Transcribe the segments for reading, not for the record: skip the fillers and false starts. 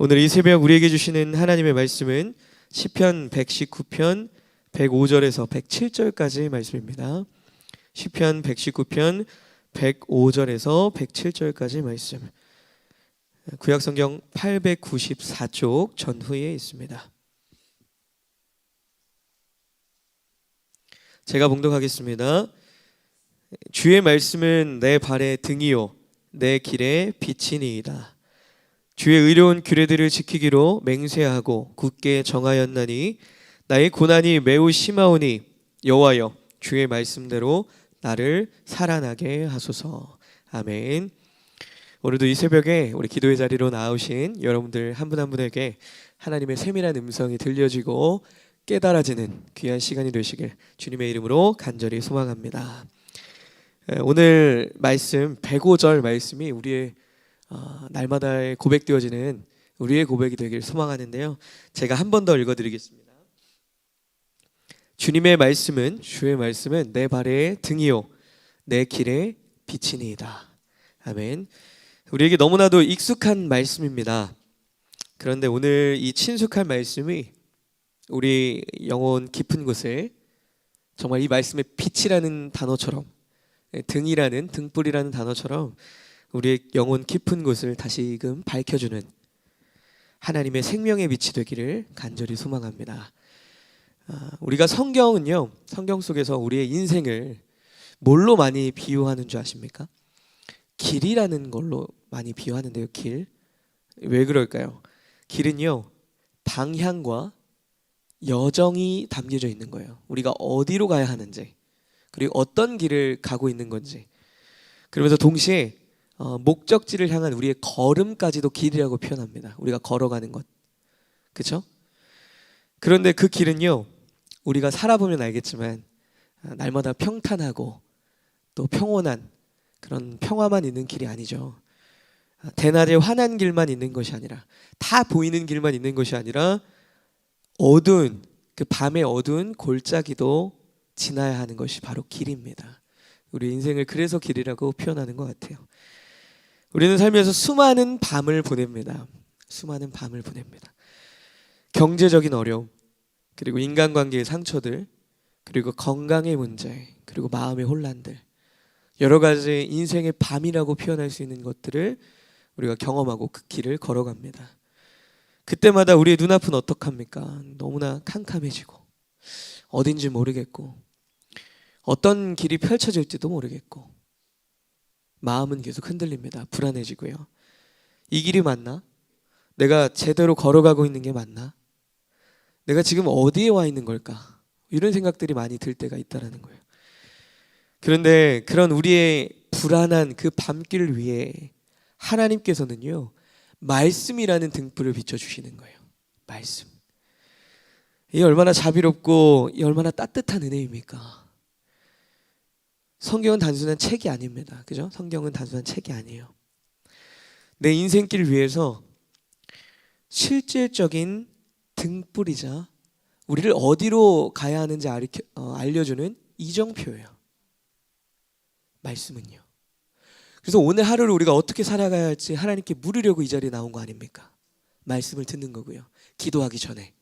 오늘 이 새벽 우리에게 주시는 하나님의 말씀은 시편 119편 105절에서 107절까지의 말씀입니다. 시편 119편 105절에서 107절까지의 말씀. 구약성경 894쪽 전후에 있습니다. 제가 봉독하겠습니다. 주의 말씀은 내 발의 등이요 내 길의 빛이니이다. 주의 의로운 규례들을 지키기로 맹세하고 굳게 정하였나니 나의 고난이 매우 심하오니 여호와여 주의 말씀대로 나를 살아나게 하소서. 아멘. 오늘도 이 새벽에 우리 기도의 자리로 나오신 여러분들 한 분 한 분에게 하나님의 세밀한 음성이 들려지고 깨달아지는 귀한 시간이 되시길 주님의 이름으로 간절히 소망합니다. 오늘 말씀 105절 말씀이 우리의 날마다 고백되어지는 우리의 고백이 되길 소망하는데요. 제가 한 번 더 읽어드리겠습니다. 주님의 말씀은 주의 말씀은 내 발의 등이요 내 길의 빛이니이다. 아멘. 우리에게 너무나도 익숙한 말씀입니다. 그런데 오늘 이 친숙한 말씀이 우리 영혼 깊은 곳에 정말 이 말씀의 빛이라는 단어처럼 등이라는 등불이라는 단어처럼 우리의 영혼 깊은 곳을 다시금 밝혀주는 하나님의 생명의 빛이 되기를 간절히 소망합니다. 우리가 성경은요, 성경 속에서 우리의 인생을 뭘로 많이 비유하는 줄 아십니까? 길이라는 걸로 많이 비유하는데요. 길. 왜 그럴까요? 길은요, 방향과 여정이 담겨져 있는 거예요. 우리가 어디로 가야 하는지, 그리고 어떤 길을 가고 있는 건지, 그러면서 동시에 목적지를 향한 우리의 걸음까지도 길이라고 표현합니다. 우리가 걸어가는 것, 그렇죠? 그런데 그 길은요, 우리가 살아보면 알겠지만 날마다 평탄하고 또 평온한 그런 평화만 있는 길이 아니죠. 대낮에 환한 길만 있는 것이 아니라, 다 보이는 길만 있는 것이 아니라 어두운 그 밤의 어두운 골짜기도 지나야 하는 것이 바로 길입니다. 우리 인생을 그래서 길이라고 표현하는 것 같아요. 우리는 살면서 수많은 밤을 보냅니다. 수많은 밤을 보냅니다. 경제적인 어려움, 그리고 인간관계의 상처들, 그리고 건강의 문제, 그리고 마음의 혼란들, 여러 가지 인생의 밤이라고 표현할 수 있는 것들을 우리가 경험하고 그 길을 걸어갑니다. 그때마다 우리의 눈앞은 어떡합니까? 너무나 캄캄해지고 어딘지 모르겠고 어떤 길이 펼쳐질지도 모르겠고 마음은 계속 흔들립니다. 불안해지고요. 이 길이 맞나? 내가 제대로 걸어가고 있는 게 맞나? 내가 지금 어디에 와 있는 걸까? 이런 생각들이 많이 들 때가 있다는 거예요. 그런데 그런 우리의 불안한 그 밤길 위에 하나님께서는요, 말씀이라는 등불을 비춰주시는 거예요. 말씀. 이게 얼마나 자비롭고 얼마나 따뜻한 은혜입니까? 성경은 단순한 책이 아닙니다. 그죠? 성경은 단순한 책이 아니에요. 내 인생길 위해서 실질적인 등불이자 우리를 어디로 가야 하는지 알려주는 이정표예요. 말씀은요. 그래서 오늘 하루를 우리가 어떻게 살아가야 할지 하나님께 물으려고 이 자리에 나온 거 아닙니까? 말씀을 듣는 거고요. 기도하기 전에.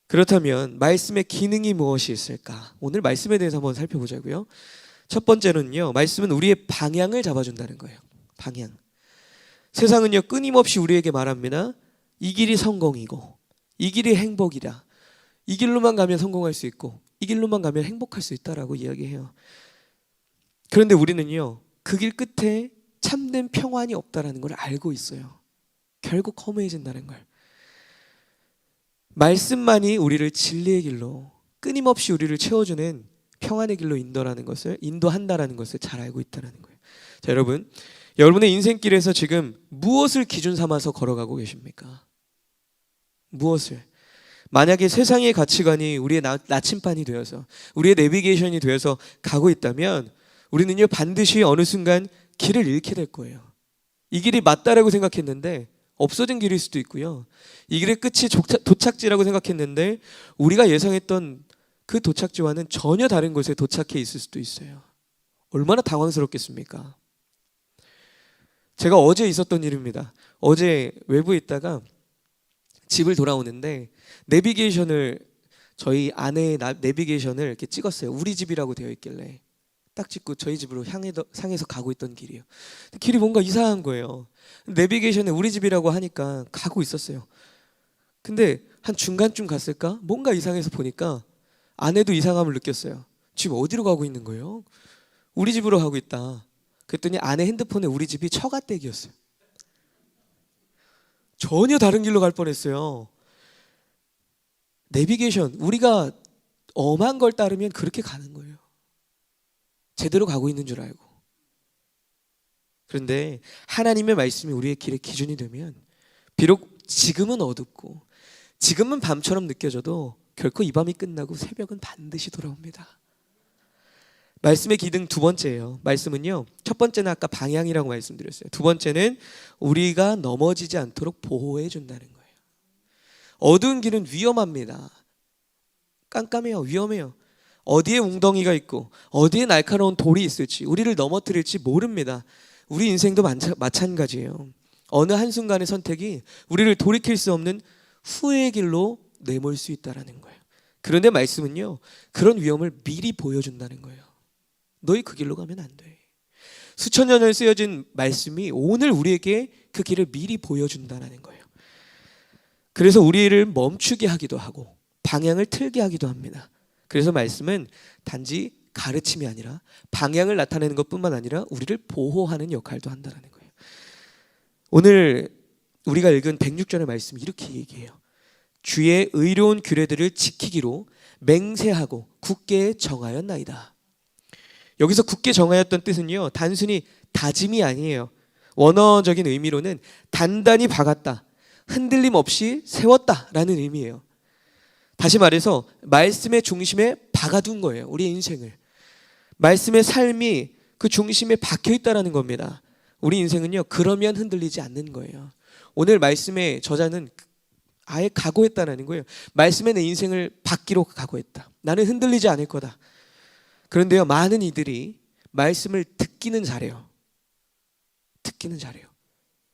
그렇다면 말씀의 기능이 무엇이 있을까? 오늘 말씀에 대해서 한번 살펴보자고요. 첫 번째는요, 말씀은 우리의 방향을 잡아준다는 거예요. 방향. 세상은요, 끊임없이 우리에게 말합니다. 이 길이 성공이고 이 길이 행복이라. 이 길로만 가면 성공할 수 있고 이 길로만 가면 행복할 수 있다라고 이야기해요. 그런데 우리는요, 그 길 끝에 참된 평안이 없다라는 걸 알고 있어요. 결국 허무해진다는 걸. 말씀만이 우리를 진리의 길로 끊임없이 우리를 채워주는 평안의 길로 인도한다라는 것을 잘 알고 있다는 거예요. 자, 여러분의 인생길에서 지금 무엇을 기준 삼아서 걸어가고 계십니까? 무엇을? 만약에 세상의 가치관이 우리의 나침반이 되어서 우리의 내비게이션이 되어서 가고 있다면 우리는요, 반드시 어느 순간 길을 잃게 될 거예요. 이 길이 맞다라고 생각했는데 없어진 길일 수도 있고요. 이 길의 끝이 도착지라고 생각했는데 우리가 예상했던 그 도착지와는 전혀 다른 곳에 도착해 있을 수도 있어요. 얼마나 당황스럽겠습니까? 제가 어제 있었던 일입니다. 어제 외부에 있다가 집을 돌아오는데 내비게이션을 저희 아내의 내비게이션을 이렇게 찍었어요. 우리 집이라고 되어 있길래 딱 찍고 저희 집으로 향해서 가고 있던 길이에요. 길이 뭔가 이상한 거예요. 내비게이션에 우리 집이라고 하니까 가고 있었어요. 근데 한 중간쯤 갔을까? 뭔가 이상해서 보니까 아내도 이상함을 느꼈어요. 지금 어디로 가고 있는 거예요? 우리 집으로 가고 있다. 그랬더니 아내 핸드폰에 우리 집이 처가댁이었어요. 전혀 다른 길로 갈 뻔했어요. 내비게이션, 우리가 엄한 걸 따르면 그렇게 가는 거예요. 제대로 가고 있는 줄 알고. 그런데 하나님의 말씀이 우리의 길의 기준이 되면 비록 지금은 어둡고 지금은 밤처럼 느껴져도 결코 이 밤이 끝나고 새벽은 반드시 돌아옵니다. 말씀의 기능 두 번째예요. 말씀은요, 첫 번째는 아까 방향이라고 말씀드렸어요. 두 번째는 우리가 넘어지지 않도록 보호해 준다는 거예요. 어두운 길은 위험합니다. 깜깜해요. 위험해요. 어디에 웅덩이가 있고 어디에 날카로운 돌이 있을지, 우리를 넘어뜨릴지 모릅니다. 우리 인생도 마찬가지예요. 어느 한순간의 선택이 우리를 돌이킬 수 없는 후회의 길로 내몰 수 있다는 거예요. 그런데 말씀은요, 그런 위험을 미리 보여준다는 거예요. 너희 그 길로 가면 안 돼. 수천 년을 쓰여진 말씀이 오늘 우리에게 그 길을 미리 보여준다는 거예요. 그래서 우리를 멈추게 하기도 하고 방향을 틀게 하기도 합니다. 그래서 말씀은 단지 가르침이 아니라 방향을 나타내는 것뿐만 아니라 우리를 보호하는 역할도 한다는 거예요. 오늘 우리가 읽은 106절의 말씀이 이렇게 얘기해요. 주의 의로운 규례들을 지키기로 맹세하고 굳게 정하였나이다. 여기서 굳게 정하였던 뜻은요, 단순히 다짐이 아니에요. 원어적인 의미로는 단단히 박았다, 흔들림 없이 세웠다라는 의미예요. 다시 말해서 말씀의 중심에 박아둔 거예요. 우리의 인생을. 말씀의 삶이 그 중심에 박혀있다는 겁니다. 우리 인생은요, 그러면 흔들리지 않는 거예요. 오늘 말씀의 저자는 아예 각오했다는 거예요. 말씀에 내 인생을 받기로 각오했다. 나는 흔들리지 않을 거다. 그런데요, 많은 이들이 말씀을 듣기는 잘해요. 듣기는 잘해요.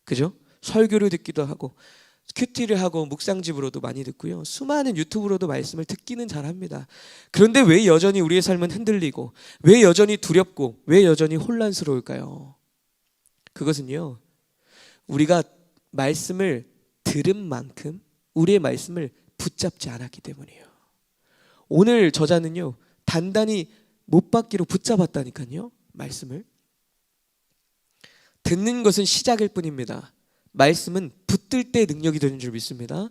그죠? 설교를 듣기도 하고 큐티를 하고 묵상집으로도 많이 듣고요, 수많은 유튜브로도 말씀을 듣기는 잘합니다. 그런데 왜 여전히 우리의 삶은 흔들리고 왜 여전히 두렵고 왜 여전히 혼란스러울까요? 그것은요, 우리가 말씀을 들은 만큼 우리의 말씀을 붙잡지 않았기 때문이에요. 오늘 저자는요, 단단히 못 받기로 붙잡았다니까요. 말씀을. 듣는 것은 시작일 뿐입니다. 말씀은 붙들 때 능력이 되는 줄 믿습니다.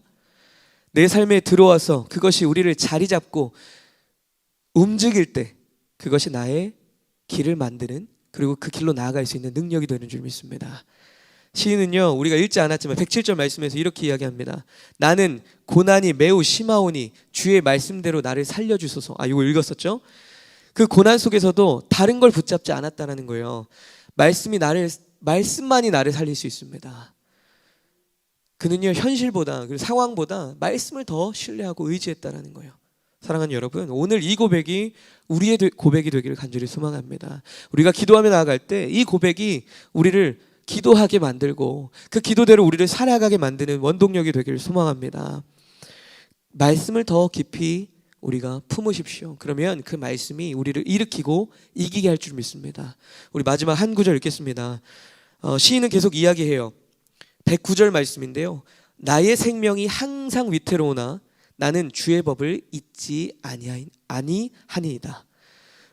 내 삶에 들어와서 그것이 우리를 자리 잡고 움직일 때 그것이 나의 길을 만드는, 그리고 그 길로 나아갈 수 있는 능력이 되는 줄 믿습니다. 시인은요, 우리가 읽지 않았지만 107절 말씀에서 이렇게 이야기합니다. 나는 고난이 매우 심하오니 주의 말씀대로 나를 살려주소서. 이거 읽었었죠? 그 고난 속에서도 다른 걸 붙잡지 않았다는 거예요. 말씀만이 나를 살릴 수 있습니다. 그는요, 현실보다, 그리고 상황보다 말씀을 더 신뢰하고 의지했다는 거예요. 사랑하는 여러분, 오늘 이 고백이 우리의 고백이 되기를 간절히 소망합니다. 우리가 기도하며 나아갈 때 이 고백이 우리를 기도하게 만들고 그 기도대로 우리를 살아가게 만드는 원동력이 되기를 소망합니다. 말씀을 더 깊이 우리가 품으십시오. 그러면 그 말씀이 우리를 일으키고 이기게 할 줄 믿습니다. 우리 마지막 한 구절 읽겠습니다. 시인은 계속 이야기해요. 109절 말씀인데요, 나의 생명이 항상 위태로우나 나는 주의 법을 잊지 아니하니이다.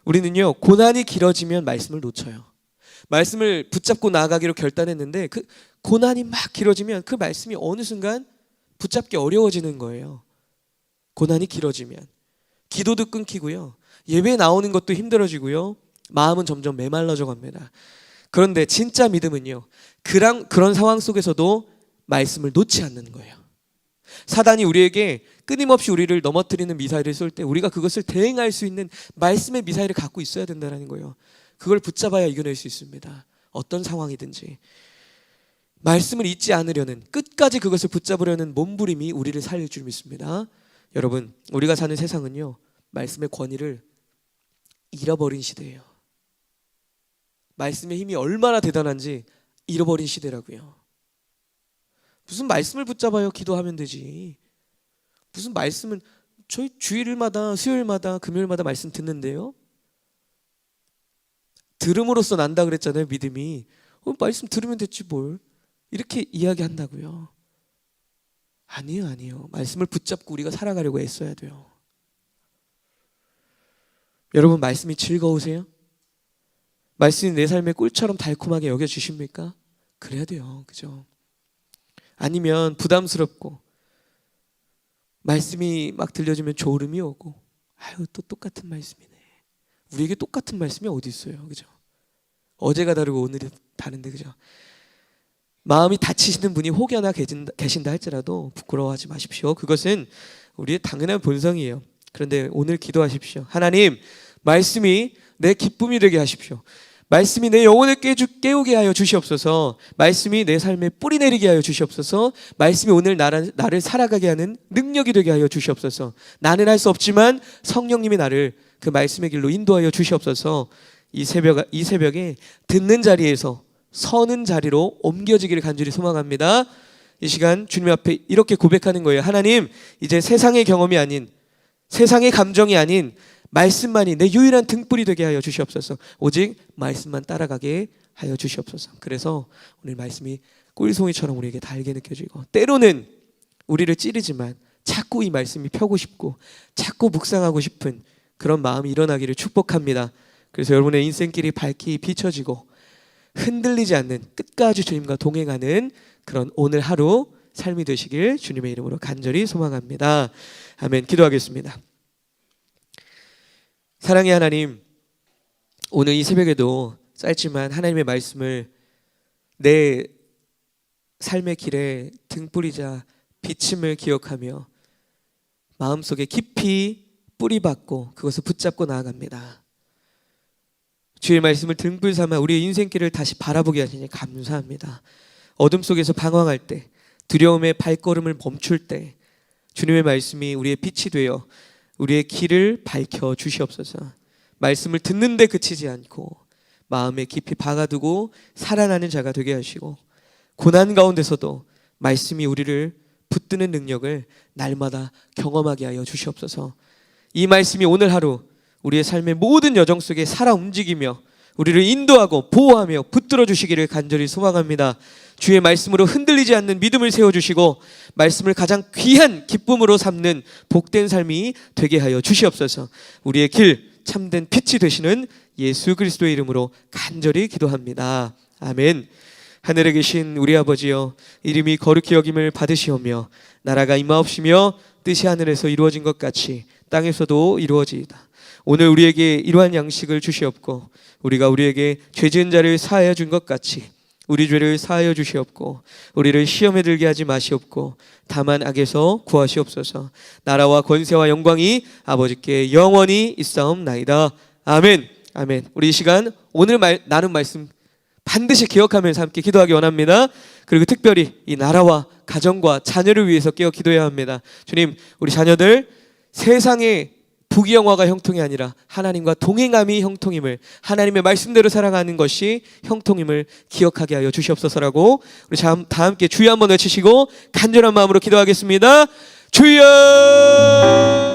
우리는요, 고난이 길어지면 말씀을 놓쳐요. 말씀을 붙잡고 나아가기로 결단했는데 그 고난이 막 길어지면 그 말씀이 어느 순간 붙잡기 어려워지는 거예요. 고난이 길어지면 기도도 끊기고요, 예배 나오는 것도 힘들어지고요, 마음은 점점 메말라져 갑니다. 그런데 진짜 믿음은요, 그런 상황 속에서도 말씀을 놓지 않는 거예요. 사단이 우리에게 끊임없이 우리를 넘어뜨리는 미사일을 쏠 때 우리가 그것을 대응할 수 있는 말씀의 미사일을 갖고 있어야 된다는 거예요. 그걸 붙잡아야 이겨낼 수 있습니다. 어떤 상황이든지 말씀을 잊지 않으려는, 끝까지 그것을 붙잡으려는 몸부림이 우리를 살릴 줄 믿습니다. 여러분, 우리가 사는 세상은요, 말씀의 권위를 잃어버린 시대예요. 말씀의 힘이 얼마나 대단한지 잃어버린 시대라고요. 무슨 말씀을 붙잡아요? 기도하면 되지. 무슨 말씀은 저희 주일마다 수요일마다 금요일마다 말씀 듣는데요. 들음으로써 난다 그랬잖아요. 믿음이. 말씀 들으면 됐지 뭘. 이렇게 이야기한다고요. 아니에요. 말씀을 붙잡고 우리가 살아가려고 애써야 돼요. 여러분 말씀이 즐거우세요? 말씀이 내 삶의 꿀처럼 달콤하게 여겨주십니까? 그래야 돼요. 그죠? 아니면 부담스럽고 말씀이 막 들려주면 졸음이 오고 또 똑같은 말씀이네. 우리에게 똑같은 말씀이 어디 있어요. 그죠? 어제가 다르고 오늘이 다른데 그죠? 마음이 다치시는 분이 혹여나 계신다 할지라도 부끄러워하지 마십시오. 그것은 우리의 당연한 본성이에요. 그런데 오늘 기도하십시오. 하나님, 말씀이 내 기쁨이 되게 하십시오. 말씀이 내 영혼을 깨우게 하여 주시옵소서. 말씀이 내 삶에 뿌리 내리게 하여 주시옵소서. 말씀이 오늘 나를 살아가게 하는 능력이 되게 하여 주시옵소서. 나는 할 수 없지만 성령님이 나를 그 말씀의 길로 인도하여 주시옵소서. 이 새벽에 듣는 자리에서 서는 자리로 옮겨지기를 간절히 소망합니다. 이 시간 주님 앞에 이렇게 고백하는 거예요. 하나님, 이제 세상의 경험이 아닌, 세상의 감정이 아닌 말씀만이 내 유일한 등불이 되게 하여 주시옵소서. 오직 말씀만 따라가게 하여 주시옵소서. 그래서 오늘 말씀이 꿀송이처럼 우리에게 달게 느껴지고, 때로는 우리를 찌르지만 자꾸 이 말씀이 펴고 싶고 자꾸 묵상하고 싶은 그런 마음이 일어나기를 축복합니다. 그래서 여러분의 인생길이 밝게 비춰지고 흔들리지 않는, 끝까지 주님과 동행하는 그런 오늘 하루 삶이 되시길 주님의 이름으로 간절히 소망합니다. 아멘. 기도하겠습니다. 사랑의 하나님, 오늘 이 새벽에도 짧지만 하나님의 말씀을 내 삶의 길에 등불이자 비침을 기억하며 마음속에 깊이 뿌리박고 그것을 붙잡고 나아갑니다. 주의 말씀을 등불 삼아 우리의 인생길을 다시 바라보게 하시니 감사합니다. 어둠 속에서 방황할 때, 두려움의 발걸음을 멈출 때 주님의 말씀이 우리의 빛이 되어 우리의 길을 밝혀 주시옵소서. 말씀을 듣는데 그치지 않고 마음에 깊이 박아두고 살아나는 자가 되게 하시고, 고난 가운데서도 말씀이 우리를 붙드는 능력을 날마다 경험하게 하여 주시옵소서. 이 말씀이 오늘 하루 우리의 삶의 모든 여정 속에 살아 움직이며 우리를 인도하고 보호하며 붙들어 주시기를 간절히 소망합니다. 주의 말씀으로 흔들리지 않는 믿음을 세워주시고 말씀을 가장 귀한 기쁨으로 삼는 복된 삶이 되게 하여 주시옵소서. 우리의 길 참된 빛이 되시는 예수 그리스도의 이름으로 간절히 기도합니다. 아멘. 하늘에 계신 우리 아버지여, 이름이 거룩히 여김을 받으시오며 나라가 임하옵시며 뜻이 하늘에서 이루어진 것 같이 땅에서도 이루어지이다. 오늘 우리에게 이러한 양식을 주시옵고 우리가 우리에게 죄 지은 자를 사하여 준 것 같이 우리 죄를 사하여 주시옵고 우리를 시험에 들게 하지 마시옵고 다만 악에서 구하시옵소서. 나라와 권세와 영광이 아버지께 영원히 있사옵나이다. 아멘. 아멘. 우리 이 시간 오늘 나눈 말씀 반드시 기억하면서 함께 기도하기 원합니다. 그리고 특별히 이 나라와 가정과 자녀를 위해서 깨어 기도해야 합니다. 주님, 우리 자녀들 세상의 부귀영화가 형통이 아니라 하나님과 동행함이 형통임을, 하나님의 말씀대로 살아가는 것이 형통임을 기억하게 하여 주시옵소서라고 우리 다 함께 주여 한번 외치시고 간절한 마음으로 기도하겠습니다. 주여!